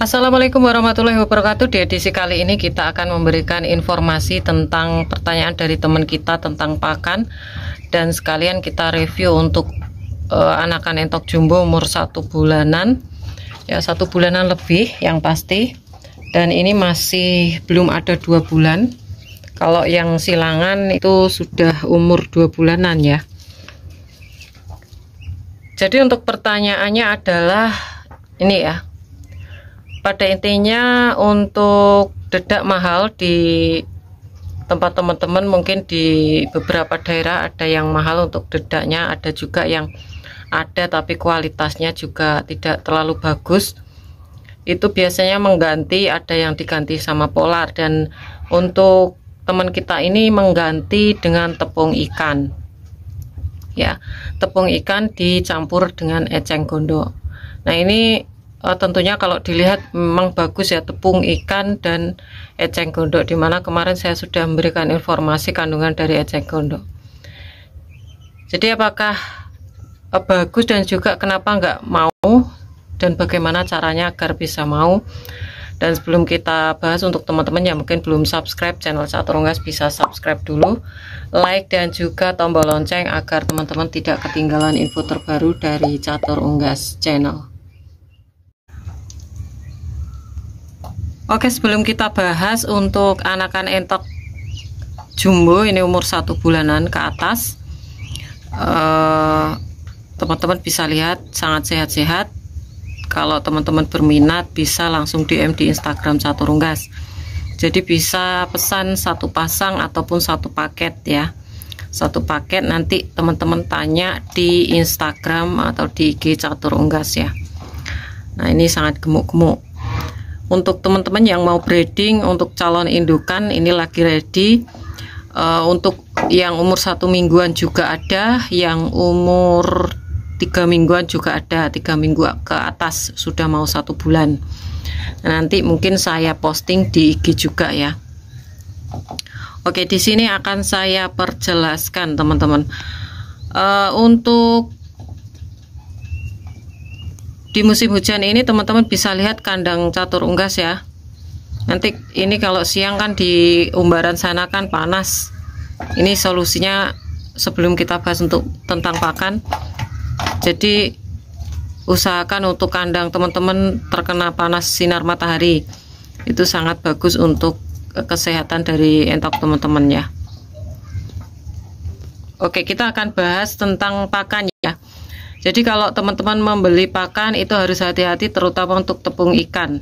Assalamualaikum warahmatullahi wabarakatuh. Di edisi kali ini kita akan memberikan informasi tentang pertanyaan dari teman kita tentang pakan, dan sekalian kita review untuk anakan entok jumbo umur 1 bulanan ya, 1 bulanan lebih yang pasti, dan ini masih belum ada 2 bulan. Kalau yang silangan itu sudah umur 2 bulanan ya. Jadi untuk pertanyaannya adalah ini ya, pada intinya untuk dedak mahal di tempat teman-teman, mungkin di beberapa daerah ada yang mahal untuk dedaknya, ada juga yang ada tapi kualitasnya juga tidak terlalu bagus. Itu biasanya mengganti, ada yang diganti sama polar, dan untuk teman kita ini mengganti dengan tepung ikan ya, tepung ikan dicampur dengan eceng gondok. Nah ini tentunya kalau dilihat memang bagus ya, tepung ikan dan eceng gondok, dimana kemarin saya sudah memberikan informasi kandungan dari eceng gondok. Jadi apakah bagus dan juga kenapa nggak mau, dan bagaimana caranya agar bisa mau. Dan sebelum kita bahas, untuk teman-teman yang mungkin belum subscribe channel Catur Unggas, bisa subscribe dulu, like dan juga tombol lonceng agar teman-teman tidak ketinggalan info terbaru dari Catur Unggas channel. Oke, sebelum kita bahas untuk anakan entok jumbo ini umur 1 bulanan ke atas, teman-teman bisa lihat sangat sehat-sehat. Kalau teman-teman berminat bisa langsung DM di Instagram Catur Unggas. Jadi bisa pesan 1 pasang ataupun 1 paket ya, 1 paket, nanti teman-teman tanya di Instagram atau di IG Catur Unggas ya. Nah ini sangat gemuk-gemuk. Untuk teman-teman yang mau breeding untuk calon indukan, ini lagi ready. Untuk yang umur 1 mingguan juga ada, yang umur 3 mingguan juga ada, 3 minggu ke atas sudah mau 1 bulan. Nah, nanti mungkin saya posting di IG juga ya. Oke, di sini akan saya perjelaskan teman-teman. Untuk di musim hujan ini teman-teman bisa lihat kandang Catur Unggas ya. Nanti ini kalau siang kan di umbaran sana kan panas. Ini solusinya sebelum kita bahas untuk tentang pakan. Jadi usahakan untuk kandang teman-teman terkena panas sinar matahari. Itu sangat bagus untuk kesehatan dari entok teman-teman ya. Oke, kita akan bahas tentang pakan ya. Jadi kalau teman-teman membeli pakan itu harus hati-hati, terutama untuk tepung ikan.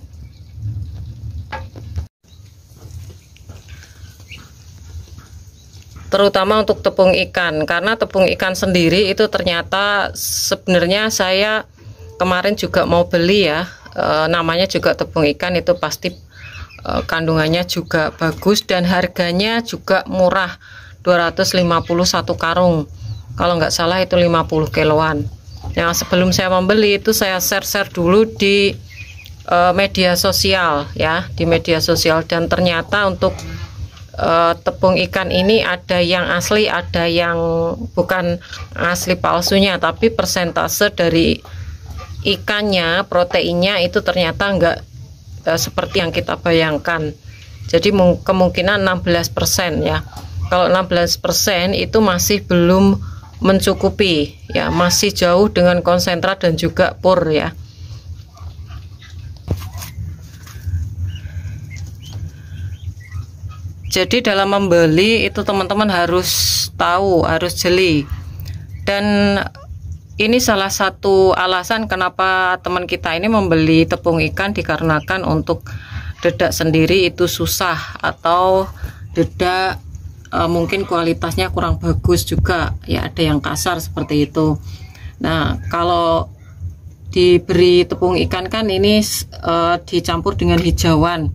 Terutama untuk tepung ikan, karena tepung ikan sendiri itu ternyata sebenarnya saya kemarin juga mau beli ya, namanya juga tepung ikan, itu pasti kandungannya juga bagus dan harganya juga murah, 251 karung. Kalau nggak salah itu 50 kiloan. Yang sebelum saya membeli itu saya share dulu di media sosial ya, di media sosial, dan ternyata untuk tepung ikan ini ada yang asli, ada yang bukan asli palsunya, tapi persentase dari ikannya, proteinnya itu ternyata enggak seperti yang kita bayangkan. Jadi kemungkinan 16% ya. Kalau 16% itu masih belum mencukupi ya, masih jauh dengan konsentrat dan juga pur ya. Jadi dalam membeli itu teman-teman harus tahu, harus jeli. Dan ini salah satu alasan kenapa teman kita ini membeli tepung ikan, dikarenakan untuk dedak sendiri itu susah, atau dedak mungkin kualitasnya kurang bagus juga ya, ada yang kasar seperti itu. Nah kalau diberi tepung ikan kan ini dicampur dengan hijauan.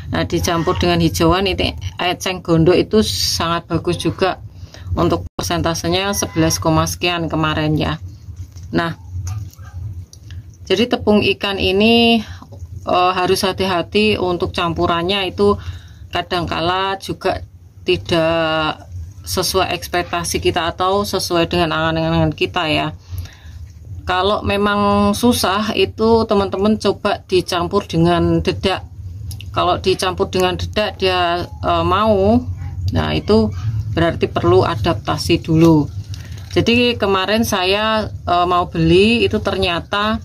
Nah, dicampur dengan hijauan ini eceng gondok itu sangat bagus juga. Untuk persentasenya 11, sekian kemarin ya. Nah, jadi tepung ikan ini harus hati-hati untuk campurannya, itu kadangkala juga tidak sesuai ekspektasi kita atau sesuai dengan angan-angan kita ya. Kalau memang susah itu teman-teman coba dicampur dengan dedak. Kalau dicampur dengan dedak dia mau, nah itu berarti perlu adaptasi dulu. Jadi kemarin saya mau beli itu ternyata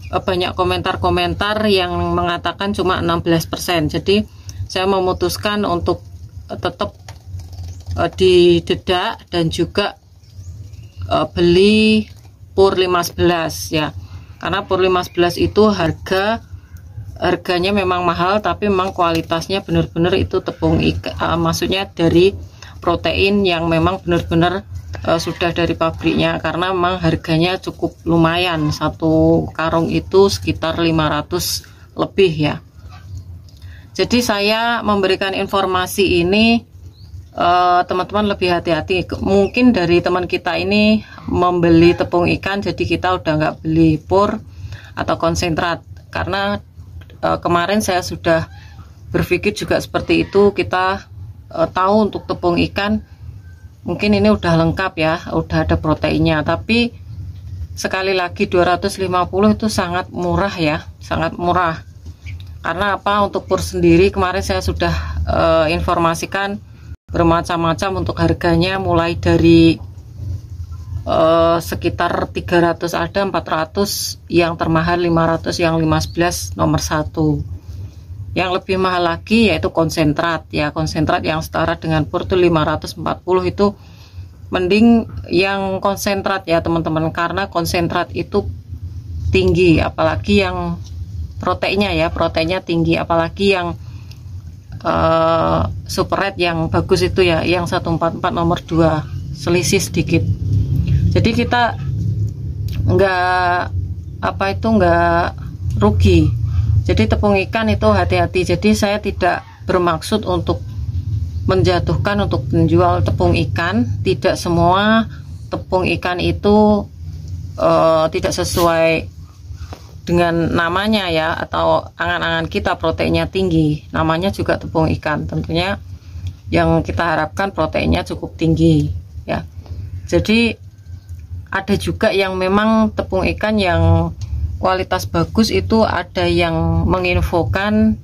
banyak komentar-komentar yang mengatakan cuma 16%. Jadi saya memutuskan untuk tetap didedak dan juga beli pur 15 ya. Karena pur 15 itu harganya memang mahal, tapi memang kualitasnya benar-benar itu tepung ikan, maksudnya dari protein yang memang benar-benar sudah dari pabriknya, karena memang harganya cukup lumayan, satu karung itu sekitar 500 lebih ya. Jadi saya memberikan informasi ini teman-teman lebih hati-hati. Mungkin dari teman kita ini membeli tepung ikan, jadi kita udah nggak beli pur atau konsentrat, karena kemarin saya sudah berpikir juga seperti itu. Kita tahu untuk tepung ikan mungkin ini udah lengkap ya, udah ada proteinnya, tapi sekali lagi 250 itu sangat murah ya, sangat murah. Karena apa, untuk pur sendiri kemarin saya sudah informasikan bermacam-macam untuk harganya, mulai dari sekitar 300 ada, 400, yang termahal 500, yang 15 nomor 1. Yang lebih mahal lagi yaitu konsentrat ya, konsentrat yang setara dengan pur itu 540. Itu mending yang konsentrat ya teman-teman, karena konsentrat itu tinggi, apalagi yang proteinnya ya, proteinnya tinggi, apalagi yang super red yang bagus itu ya, yang 144 nomor 2, selisih sedikit. Jadi kita nggak rugi. Jadi tepung ikan itu hati-hati. Jadi saya tidak bermaksud untuk menjatuhkan untuk menjual tepung ikan. Tidak semua tepung ikan itu tidak sesuai dengan namanya ya, atau angan-angan kita proteinnya tinggi. Namanya juga tepung ikan. Tentunya yang kita harapkan proteinnya cukup tinggi ya. Jadi ada juga yang memang tepung ikan yang kualitas bagus, itu ada yang menginfokan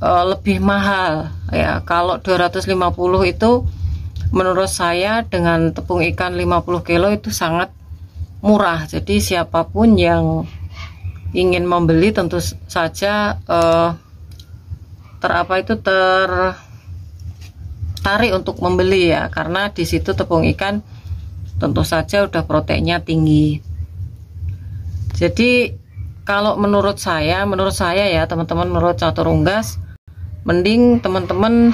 lebih mahal ya. Kalau 250 itu menurut saya dengan tepung ikan 50 kilo itu sangat murah. Jadi siapapun yang ingin membeli tentu saja tertarik untuk membeli ya, karena di situ tepung ikan tentu saja udah proteinnya tinggi. Jadi kalau menurut saya ya teman-teman, menurut Catur Unggas, mending teman-teman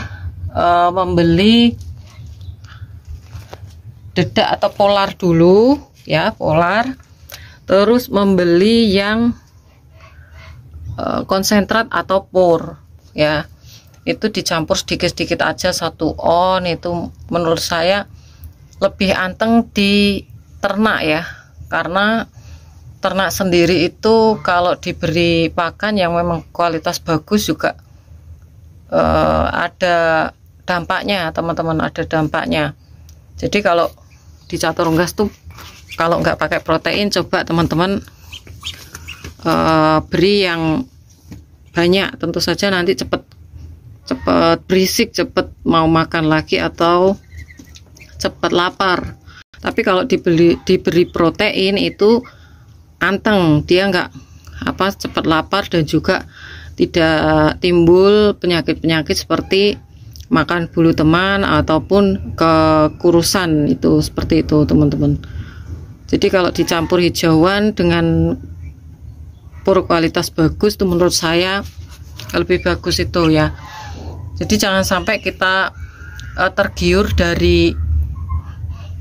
membeli dedak atau polar dulu ya, polar, terus membeli yang konsentrat atau pur ya, itu dicampur sedikit-sedikit aja, 1 on. Itu menurut saya lebih anteng di ternak ya, karena ternak sendiri itu kalau diberi pakan yang memang kualitas bagus juga ada dampaknya teman-teman, ada dampaknya. Jadi kalau di Catur Unggas tuh kalau nggak pakai protein, coba teman-teman beri yang banyak, tentu saja nanti cepet berisik, cepet mau makan lagi atau cepet lapar. Tapi kalau diberi protein itu anteng, dia nggak cepat lapar, dan juga tidak timbul penyakit-penyakit seperti makan bulu teman ataupun kekurusan, itu seperti itu teman-teman. Jadi kalau dicampur hijauan dengan pur kualitas bagus itu menurut saya lebih bagus itu ya. Jadi jangan sampai kita tergiur dari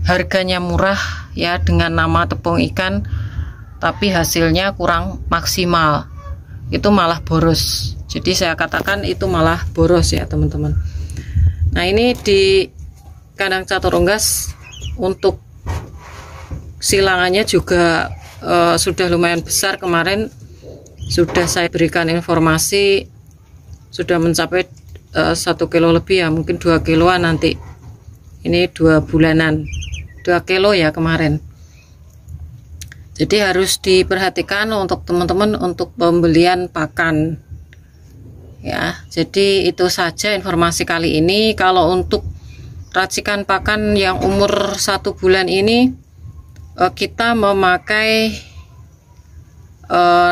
harganya murah ya dengan nama tepung ikan, tapi hasilnya kurang maksimal, itu malah boros. Jadi saya katakan itu malah boros ya teman-teman. Nah ini di kandang catur unggas untuk silangannya juga sudah lumayan besar. Kemarin sudah saya berikan informasi sudah mencapai 1 kilo lebih ya, mungkin 2 kiloan nanti. Ini 2 bulanan 2 kilo ya kemarin. Jadi harus diperhatikan untuk teman-teman untuk pembelian pakan ya. Jadi itu saja informasi kali ini. Kalau untuk racikan pakan yang umur 1 bulan ini kita memakai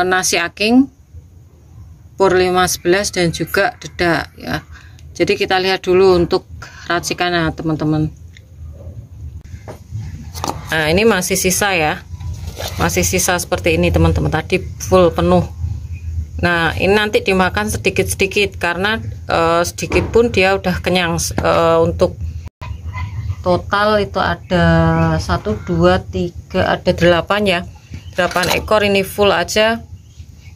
nasi aking, pur 511 dan juga dedak ya. Jadi kita lihat dulu untuk racikannya teman-teman. Nah ini masih sisa ya, masih sisa seperti ini teman-teman, tadi full penuh. Nah ini nanti dimakan sedikit-sedikit karena sedikit pun dia udah kenyang. Untuk total itu ada 1, 2, 3, ada 8 ya, 8 ekor ini full aja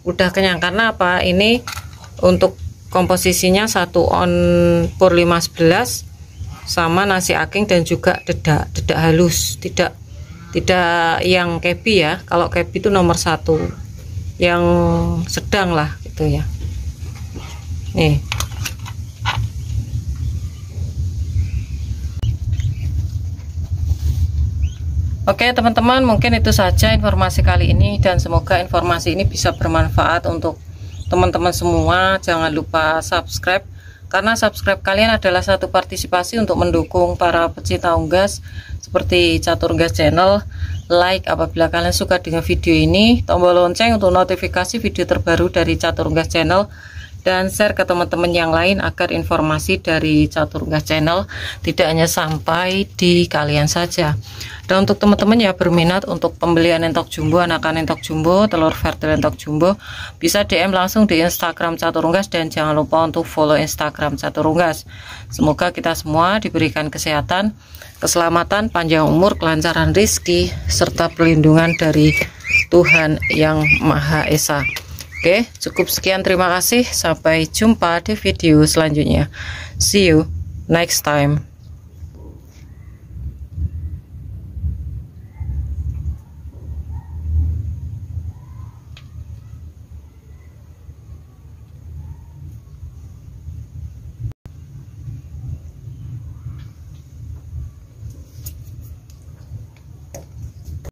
udah kenyang. Karena apa, ini untuk komposisinya 1 on pur 511 sama nasi aking dan juga dedak halus, tidak yang kebi ya. Kalau kebi itu nomor 1, yang sedang lah gitu ya. Nih oke teman-teman, mungkin itu saja informasi kali ini dan semoga informasi ini bisa bermanfaat untuk teman-teman semua. Jangan lupa subscribe, karena subscribe kalian adalah satu partisipasi untuk mendukung para pecinta unggas seperti Catur Unggas Channel. Like apabila kalian suka dengan video ini, tombol lonceng untuk notifikasi video terbaru dari Catur Unggas Channel, dan share ke teman-teman yang lain agar informasi dari Catur Unggas Channel tidak hanya sampai di kalian saja. Dan untuk teman-teman yang berminat untuk pembelian entok jumbo, anakan entok jumbo, telur vertil entok jumbo, bisa DM langsung di Instagram Catur Unggas, dan jangan lupa untuk follow Instagram Catur Unggas. Semoga kita semua diberikan kesehatan, keselamatan, panjang umur, kelancaran rezeki, serta perlindungan dari Tuhan Yang Maha Esa. Oke, cukup sekian, terima kasih. Sampai jumpa di video selanjutnya. See you next time.